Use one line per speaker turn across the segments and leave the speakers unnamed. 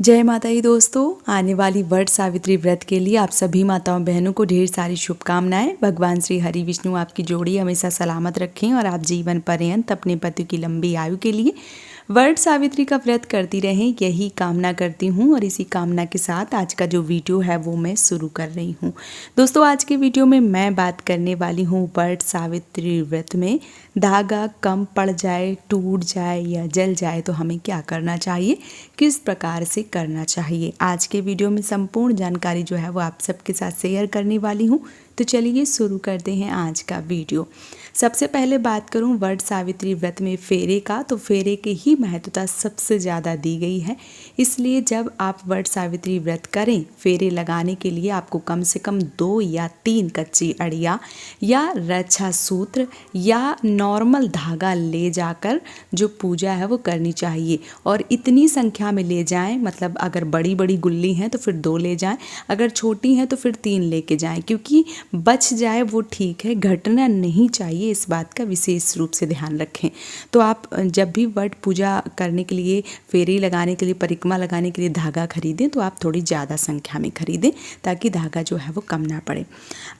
जय माता दी दोस्तों। आने वाली वट सावित्री व्रत के लिए आप सभी माताओं बहनों को ढेर सारी शुभकामनाएं। भगवान श्री हरि विष्णु आपकी जोड़ी हमेशा सलामत रखें और आप जीवन पर्यंत अपने पति की लंबी आयु के लिए वट सावित्री का व्रत करती रहें, यही कामना करती हूँ। और इसी कामना के साथ आज का जो वीडियो है वो मैं शुरू कर रही हूँ। दोस्तों, आज के वीडियो में मैं बात करने वाली हूँ वट सावित्री व्रत में धागा कम पड़ जाए, टूट जाए या जल जाए तो हमें क्या करना चाहिए, किस प्रकार से करना चाहिए। आज के वीडियो में संपूर्ण जानकारी जो है वो आप सबके साथ शेयर करने वाली हूँ। तो चलिए शुरू करते हैं आज का वीडियो। सबसे पहले बात करूं वट सावित्री व्रत में फेरे का, तो फेरे की ही महत्वता सबसे ज़्यादा दी गई है। इसलिए जब आप वट सावित्री व्रत करें, फेरे लगाने के लिए आपको कम से कम 2 या 3 कच्ची अड़िया या रक्षा सूत्र या नॉर्मल धागा ले जाकर जो पूजा है वो करनी चाहिए। और इतनी संख्या में ले जाएं, मतलब अगर बड़ी बड़ी गुल्ली हैं तो फिर 2 ले जाएं, अगर छोटी हैं तो फिर 3 लेके जाएं, क्योंकि बच जाए वो ठीक है, घटना नहीं चाहिए, इस बात का विशेष रूप से ध्यान रखें। तो आप जब भी वट पूजा करने के लिए, फेरे लगाने के लिए, परिक्रमा लगाने के लिए धागा खरीदें तो आप थोड़ी ज़्यादा संख्या में खरीदें ताकि धागा जो है वो कम ना पड़े।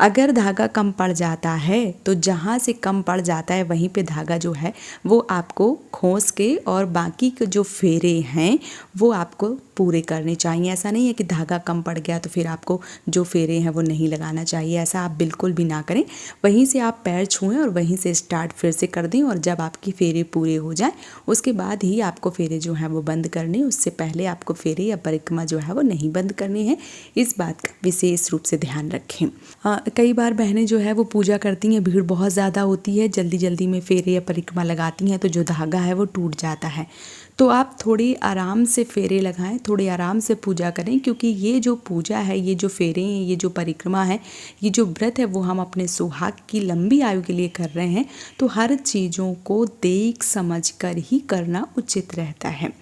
अगर धागा कम पड़ जाता है तो जहाँ से कम पड़ जाता है वहीं पे धागा जो है वो आपको खोस के और बाकी के जो फेरे हैं वो आपको पूरे करने चाहिए। ऐसा नहीं है कि धागा कम पड़ गया तो फिर आपको जो फेरे हैं वो नहीं लगाना चाहिए, ऐसा आप बिल्कुल भी ना करें। वहीं से आप पैर छुएं और वहीं से स्टार्ट फिर से कर दें, और जब आपके फेरे पूरे हो जाएं उसके बाद ही आपको फेरे जो हैं वो बंद करने, उससे पहले आपको फेरे या परिक्रमा जो है वो नहीं बंद करने हैं। इस बात का विशेष रूप से ध्यान रखें। कई बार बहनें जो है वो पूजा करती हैं, भीड़ बहुत ज़्यादा होती है, जल्दी जल्दी में फेरे या परिक्रमा लगाती हैं तो जो धागा है वो टूट जाता है। तो आप थोड़ी आराम से फेरे लगाएं, थोड़ी आराम से पूजा करें, क्योंकि ये जो पूजा है, ये जो फेरे हैं, ये जो परिक्रमा है, ये जो व्रत है वो हम अपने सुहाग की लंबी आयु के लिए कर रहे हैं। तो हर चीज़ों को देख समझ कर ही करना उचित रहता है।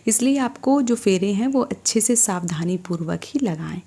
इसलिए आपको जो फेरे हैं वो अच्छे से सावधानी पूर्वक ही लगाएं।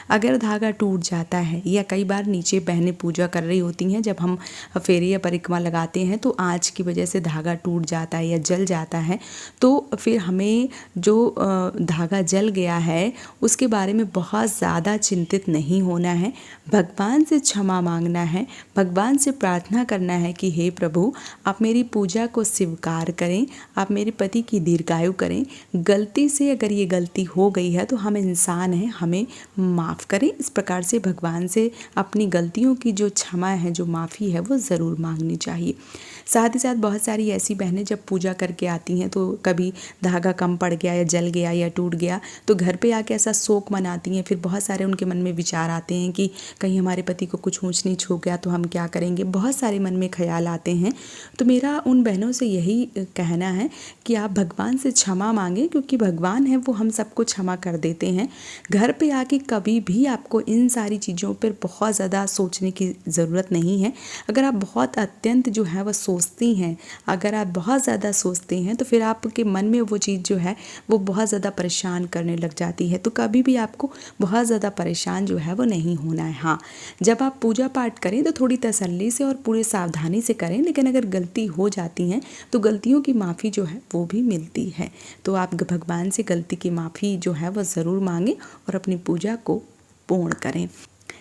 अगर धागा टूट जाता है, या कई बार नीचे बहनें पूजा कर रही होती हैं, जब हम फेरे या परिक्रमा लगाते हैं तो आँच की वजह से धागा टूट जाता है या जल जाता है, तो फिर हमें जो धागा जल गया है उसके बारे में बहुत ज़्यादा चिंतित नहीं होना है। भगवान से क्षमा मांगना है, भगवान से प्रार्थना करना है कि हे प्रभु, आप मेरी पूजा को स्वीकार करें, आप मेरे पति की दीर्घायु करें। गलती से अगर ये गलती हो गई है तो हम इंसान हैं, हमें माफ़ करें। इस प्रकार से भगवान से अपनी गलतियों की जो क्षमा है, जो माफ़ी है वो ज़रूर मांगनी चाहिए। साथ ही साथ बहुत सारी ऐसी बहनें जब पूजा करके आती हैं तो कभी धागा कम पड़ गया या जल गया या टूट गया तो घर पे आके ऐसा शोक मनाती हैं। फिर बहुत सारे उनके मन में विचार आते हैं कि कहीं हमारे पति को कुछ ऊंच नीच हो गया तो हम क्या करेंगे, बहुत सारे मन में ख्याल आते हैं। तो मेरा उन बहनों से यही कहना है कि आप भगवान से क्षमा मांगें, क्योंकि भगवान है वो हम सबको क्षमा कर देते हैं। घर पे आके कभी भी आपको इन सारी चीज़ों पर बहुत ज़्यादा सोचने की ज़रूरत नहीं है। अगर आप बहुत अत्यंत जो है वह सोचती हैं, अगर आप बहुत ज़्यादा सोचते हैं तो फिर आपके मन में वो चीज़ जो है वो बहुत ज़्यादा परेशान करने लग जाती है। तो कभी भी आपको बहुत ज़्यादा परेशान जो है वो नहीं होना है। हाँ, जब आप पूजा पाठ करें तो थोड़ी तसल्ली से और पूरे सावधानी से करें, लेकिन अगर गलती हो जाती हैं तो गलतियों की माफ़ी जो है वो भी मिलती है। तो आप भगवान से गलती की माफ़ी जो है वो ज़रूर मांगें और अपनी पूजा को पूर्ण करें।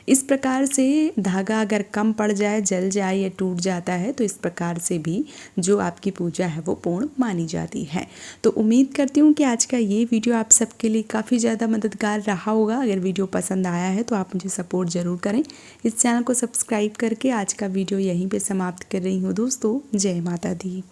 इस प्रकार से धागा अगर कम पड़ जाए, जल जाए या टूट जाता है तो इस प्रकार से भी जो आपकी पूजा है वो पूर्ण मानी जाती है। तो उम्मीद करती हूँ कि आज का ये वीडियो आप सबके लिए काफ़ी ज़्यादा मददगार रहा होगा। अगर वीडियो पसंद आया है तो आप मुझे सपोर्ट ज़रूर करें। इस चैनल को सब्सक्राइब करके आज का वीडियो यहीं पर समाप्त कर रही हूँ दोस्तों। जय माता दी।